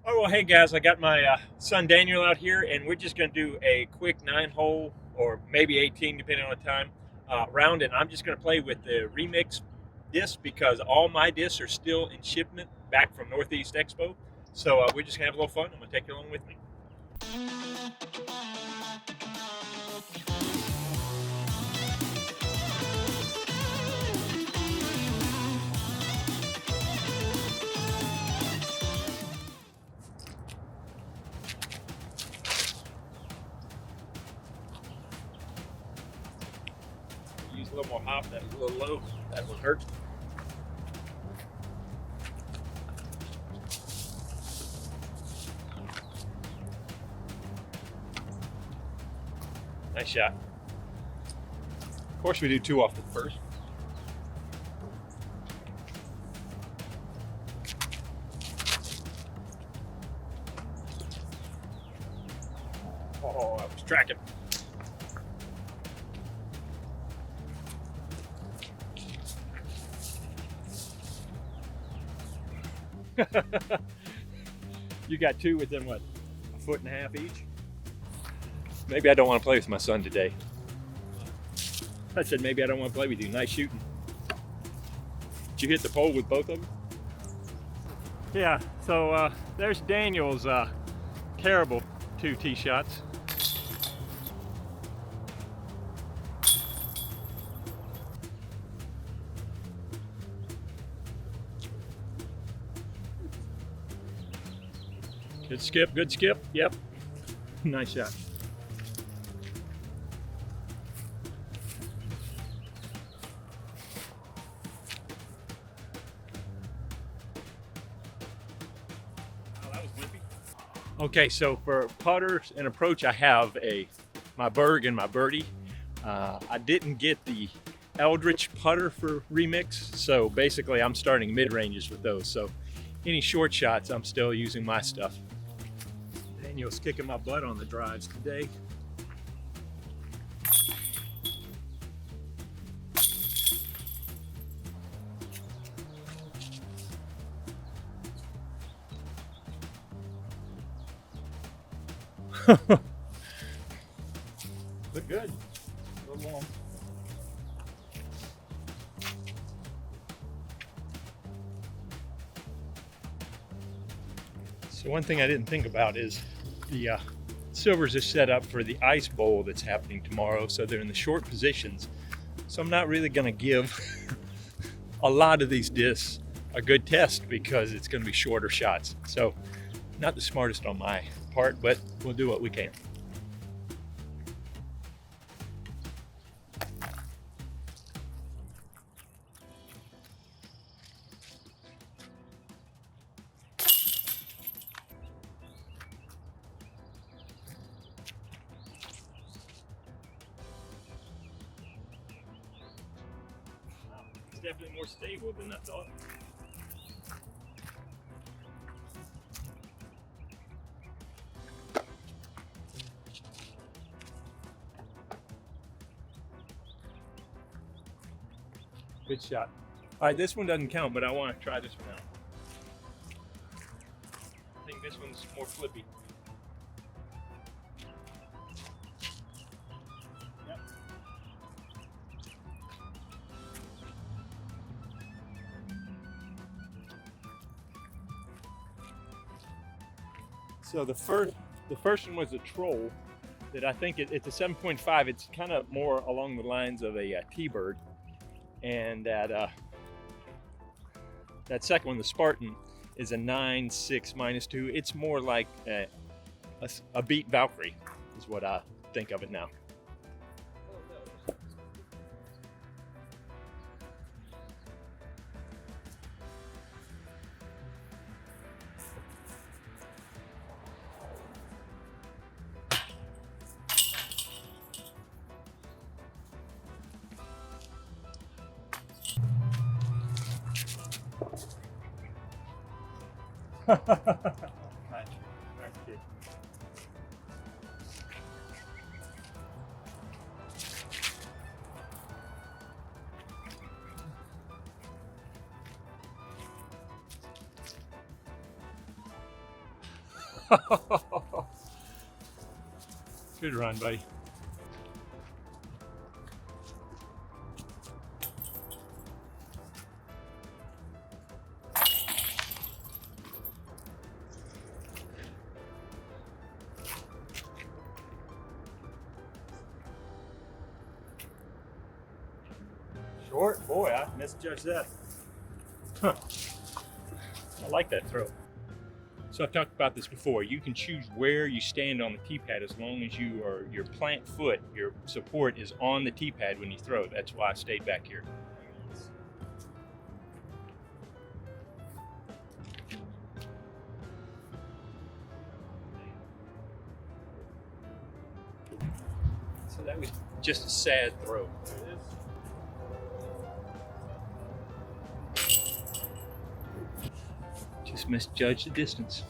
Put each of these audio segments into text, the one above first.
Oh, well, hey guys, I got my son Daniel out here, and we're just going to do a quick 9-hole or maybe 18, depending on the time, round. And I'm just going to play with the remix discs because all my discs are still in shipment back from Northeast Expo. So we're just going to have a little fun. I'm going to take you along with me. Use a little more hop. That was a little low. That one hurt. Nice shot. Of course, we do 2 off the first. Oh, I was tracking. You got 2 within what, 1.5 feet each? Maybe I don't want to play with my son today. I said maybe I don't want to play with you. Nice shooting. Did you hit the pole with both of them? Yeah, so there's Daniel's terrible 2 tee shots. Good skip, good skip. Yep. Nice shot. Okay, so for putters and approach, I have my Berg and my Birdie. I didn't get the Eldritch putter for remix, so basically I'm starting mid-ranges with those. So any short shots, I'm still using my stuff. Daniel's kicking my butt on the drives today. Look good. A little long. So one thing I didn't think about is the silvers are set up for the ice bowl that's happening tomorrow, so they're in the short positions. So I'm not really going to give a lot of these discs a good test because it's going to be shorter shots. So not the smartest on my part, but we'll do what we can. It's definitely more stable than I thought. Good shot. All right, this one doesn't count, but I want to try this one out. I think this one's more flippy. Yep. So the first one was a troll that I think it's a 7.5. It's kind of more along the lines of a T-bird. And that second one, the Spartan, is a 9.6 -2. It's more like a beat Valkyrie is what I think of it now. Nice kick. Good run, buddy. Short? Boy, I misjudged that. Huh. I like that throw. So I've talked about this before. You can choose where you stand on the tee pad as long as your plant foot, your support is on the tee pad when you throw. That's why I stayed back here. So that was just a sad throw. Just misjudged the distance.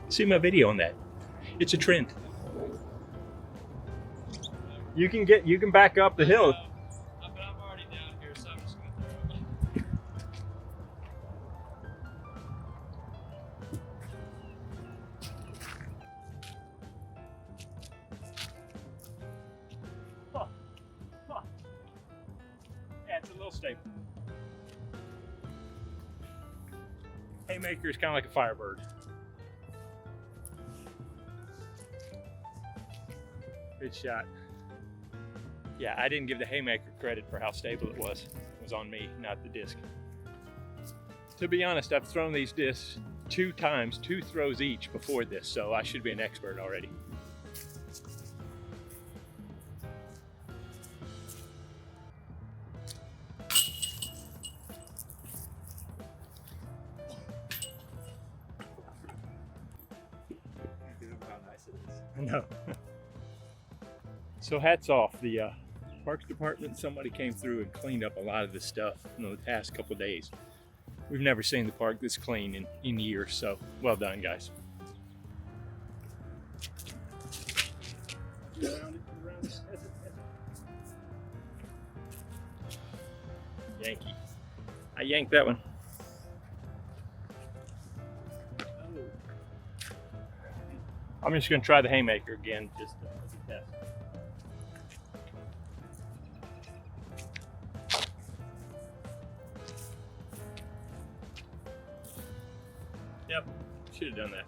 See my video on that. It's a trend. You can back up the hill. But I'm already down here, so I'm just gonna throw it. Huh. Huh. Yeah, it's a little stable. Haymaker is kind of like a Firebird. Good shot. Yeah, I didn't give the Haymaker credit for how stable it was. It was on me, not the disc. To be honest, I've thrown these discs 2 times, 2 throws each before this, so I should be an expert already. I know. So hats off. The Parks Department, somebody came through and cleaned up a lot of this stuff in the past couple days. We've never seen the park this clean in years, so well done, guys. Yankee. I yanked that one. I'm just going to try the Haymaker again, just as a test. Yep, should have done that.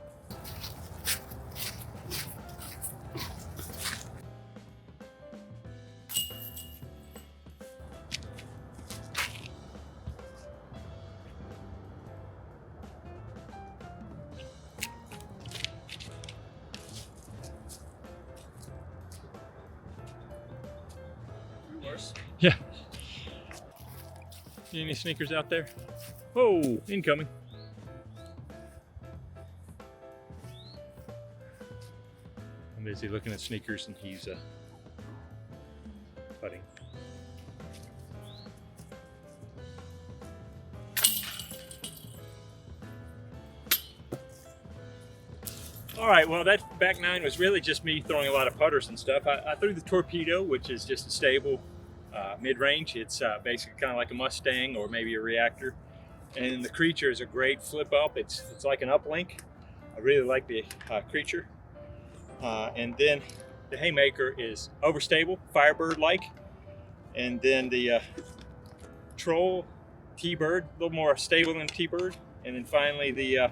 Yeah. See any sneakers out there? Oh, incoming. I'm busy looking at sneakers and he's putting. All right, well, that back 9 was really just me throwing a lot of putters and stuff. I threw the Torpedo, which is just a stable mid-range. It's basically kind of like a Mustang or maybe a Reactor. And the Creature is a great flip up. It's like an uplink. I really like the Creature. And then the Haymaker is overstable, Firebird-like. And then the Troll, T-Bird, a little more stable than T-Bird. And then finally the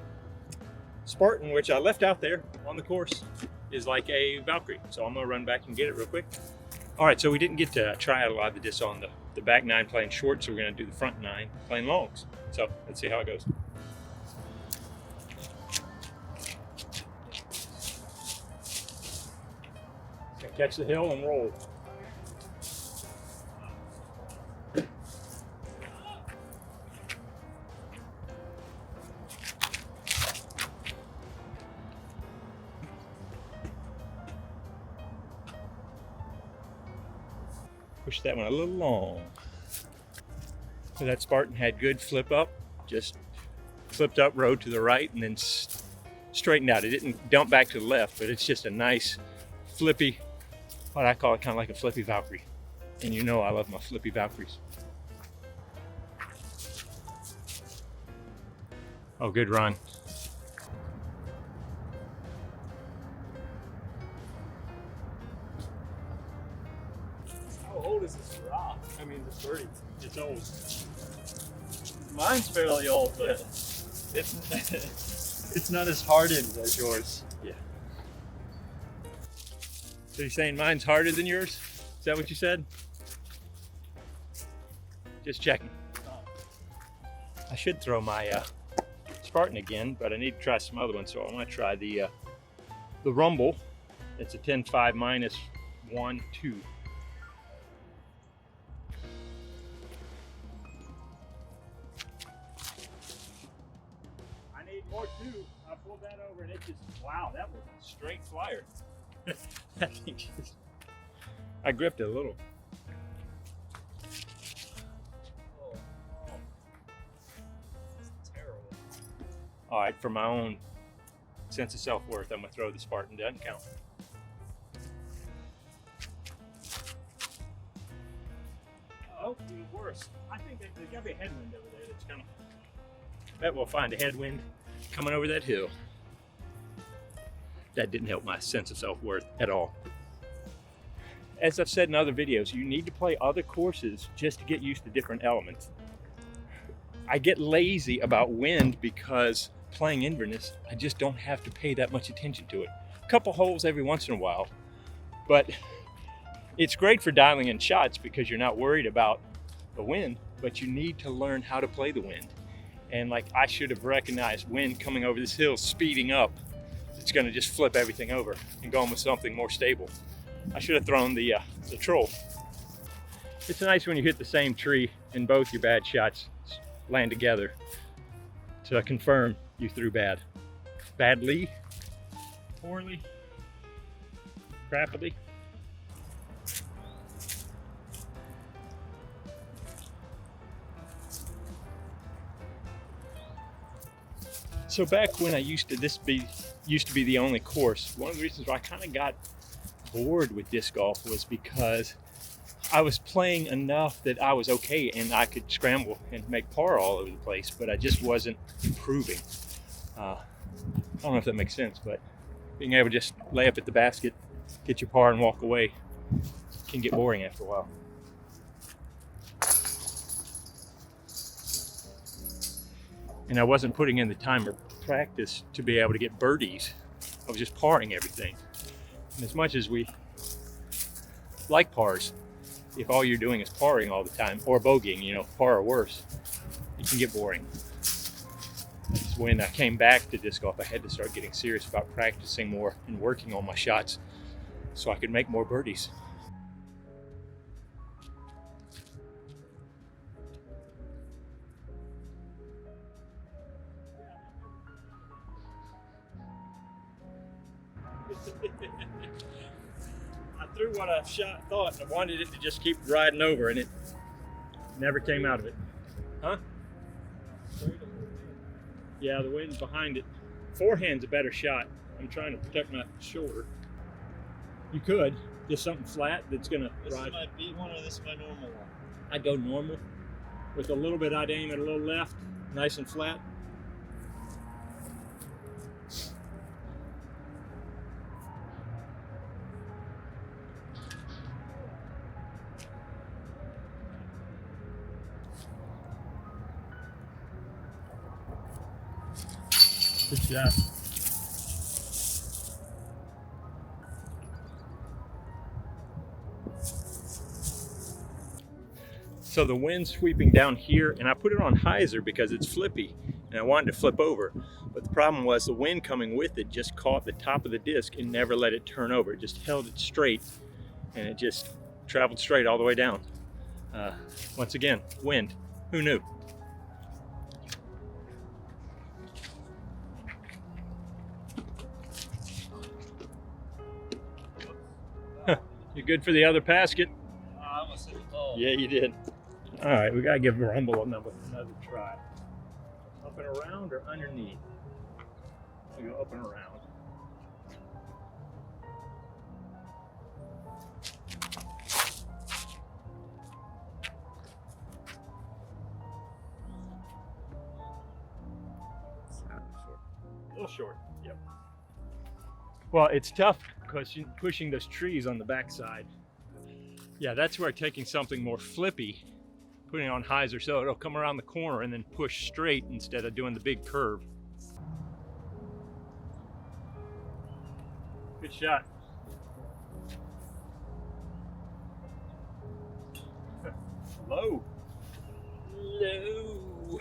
Spartan, which I left out there on the course, is like a Valkyrie. So I'm gonna run back and get it real quick. All right, so we didn't get to try out a lot of the discs on the back 9 playing short, so we're gonna do the front 9 playing longs. So let's see how it goes. Gonna catch the hill and roll. Push that one a little long. So that Spartan had good flip up, just flipped up, rode to the right, and then straightened out. It didn't dump back to the left, but it's just a nice flippy, what I call it, kind of like a flippy Valkyrie. And you know I love my flippy Valkyries. Oh, good run. old is this rock? I mean, this birdie, it's old. Mine's fairly old, but it's it's not as hardened as yours. Yeah. So you're saying mine's harder than yours? Is that what you said? Just checking. I should throw my Spartan again, but I need to try some other ones. So I want to try the Rumble. It's a 10.5 minus 1, 2. I need more 2. I pulled that over and it just, wow, that was a straight flyer. I think I gripped it a little. All right, for my own sense of self-worth, I'm gonna throw the Spartan. Doesn't count. Oh, even worse. I think there's gotta be a headwind over there that's coming. Bet we'll find a headwind coming over that hill. That didn't help my sense of self-worth at all. As I've said in other videos, you need to play other courses just to get used to different elements. I get lazy about wind because playing Inverness, I just don't have to pay that much attention to it. A couple holes every once in a while, but it's great for dialing in shots because you're not worried about the wind, but you need to learn how to play the wind. And like I should have recognized wind coming over this hill, speeding up, it's gonna just flip everything over and go with something more stable. I should have thrown the troll. It's nice when you hit the same tree and both your bad shots land together to confirm you threw bad. Badly, poorly, crappily. So back when I used to be the only course, one of the reasons why I kind of got bored with disc golf was because I was playing enough that I was okay and I could scramble and make par all over the place, but I just wasn't improving. I don't know if that makes sense, but being able to just lay up at the basket, get your par and walk away can get boring after a while. And I wasn't putting in the time or practice to be able to get birdies. I was just parring everything. And as much as we like pars, if all you're doing is parring all the time, or bogeying, you know, par or worse, it can get boring. That's when I came back to disc golf, I had to start getting serious about practicing more and working on my shots so I could make more birdies. I threw what I thought and I wanted it to just keep riding over, and it never came out of it. Huh? Yeah, the wind's behind it. Forehand's a better shot. I'm trying to protect my shoulder. You could. Just something flat that's gonna This ride. is my beat one or this is my normal one? I'd go normal. With a little bit, I'd aim at a little left, nice and flat. Good shot. So the wind's sweeping down here, and I put it on hyzer because it's flippy and I wanted to flip over. But the problem was the wind coming with it just caught the top of the disc and never let it turn over. It just held it straight and it just traveled straight all the way down. Once again, wind. Who knew? You good for the other basket? I almost hit the ball. Yeah, you did. All right, we gotta give Rumble another try. Up and around or underneath? We go up and around. A little short, yep. Well, it's tough because you're pushing those trees on the backside. Yeah, that's where taking something more flippy, putting it on hyzer so it'll come around the corner and then push straight instead of doing the big curve. Good shot. Low. Low.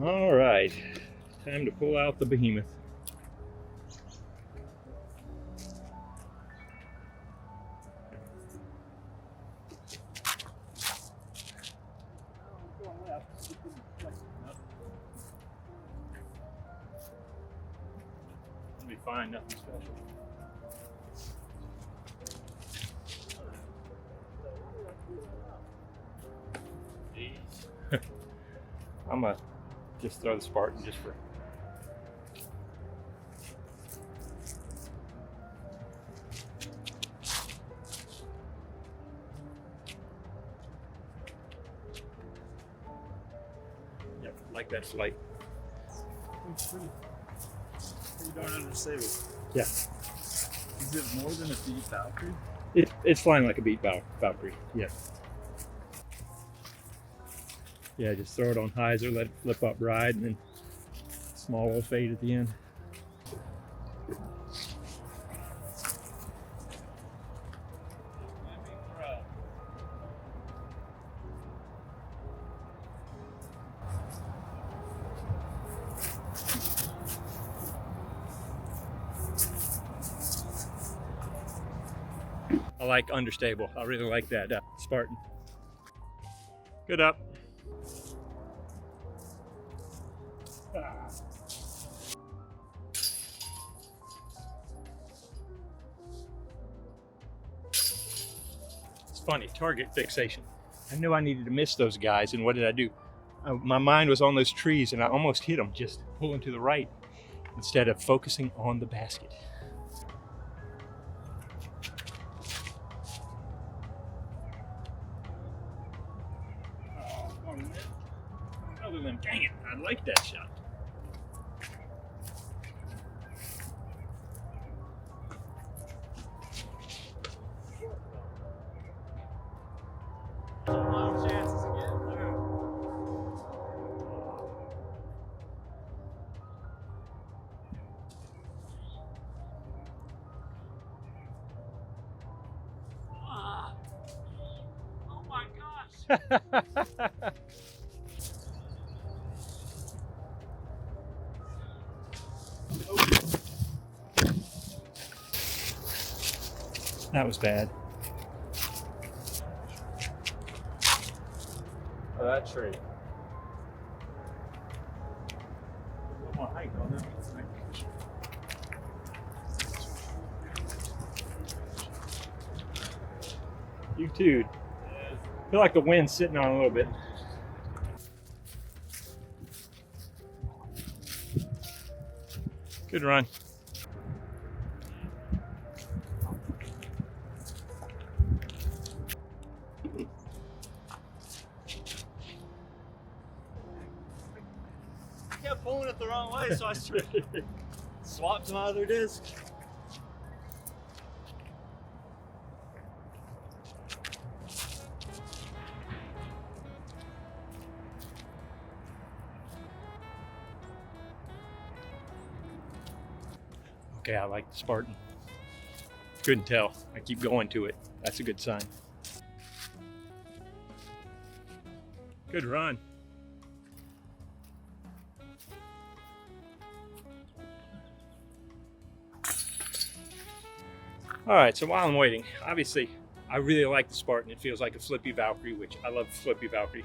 All right, time to pull out the behemoth. It'll be fine, nothing special. I'm gonna just throw the Spartan just for. Yep, like that flight. It's pretty darn understable. Yeah. Is it more than a beat Valkyrie? It's flying like a beat Valkyrie. Yeah. Yeah, just throw it on hyzer, let it flip up ride, and then small little fade at the end. I like understable. I really like that Spartan. Good up. It's funny, target fixation. I knew I needed to miss those guys, and what did I do? My mind was on those trees, and I almost hit them, just pulling to the right instead of focusing on the basket. Other than, dang it, I like that shot. No chances of getting through. Oh my gosh. That was bad. Oh, that tree. I'm on hike on that. You too. I feel like the wind's sitting on a little bit. Good run. I kept pulling it the wrong way, so I swapped to my other disc. Okay, I like the Spartan. Couldn't tell. I keep going to it. That's a good sign. Good run. All right, so while I'm waiting, obviously, I really like the Spartan. It feels like a flippy Valkyrie, which I love flippy Valkyrie.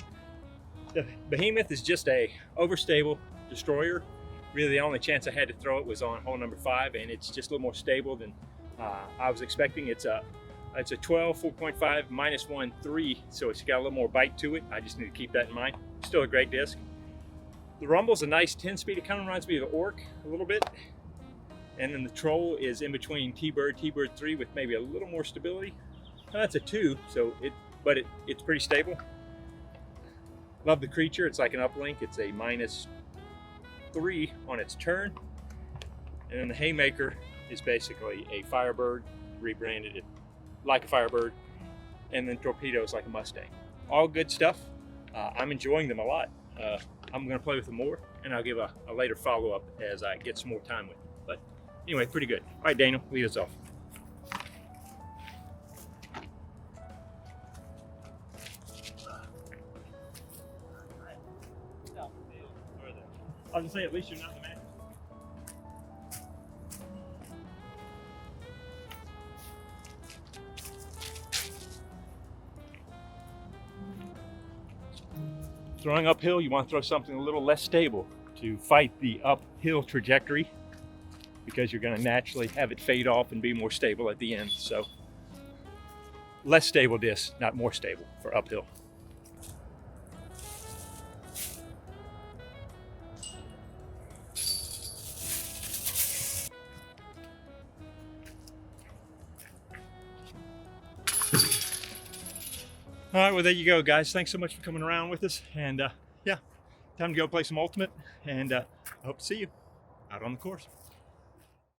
The Behemoth is just a overstable destroyer. Really, the only chance I had to throw it was on hole number 5, and it's just a little more stable than I was expecting. It's a 12, 4.5, -1, 3, so it's got a little more bite to it. I just need to keep that in mind. Still a great disc. The Rumble's a nice 10-speed. It kind of reminds me of the Orc a little bit. And then the Troll is in between T-Bird 3 with maybe a little more stability. Now, that's a 2, so it's pretty stable. Love the Creature. It's like an uplink. It's a -3 on its turn. And then the Haymaker is basically a Firebird rebranded it. like a Firebird, and then torpedoes like a Mustang. All good stuff. I'm enjoying them a lot. I'm going to play with them more, and I'll give a later follow-up as I get some more time with them. But anyway, pretty good. All right, Daniel, lead us off. I was going to say, at least you're not the man. Throwing uphill, you want to throw something a little less stable to fight the uphill trajectory, because you're going to naturally have it fade off and be more stable at the end. So less stable disc, not more stable for uphill. All right, well, there you go, guys. Thanks so much for coming around with us. And yeah, time to go play some Ultimate. And I hope to see you out on the course.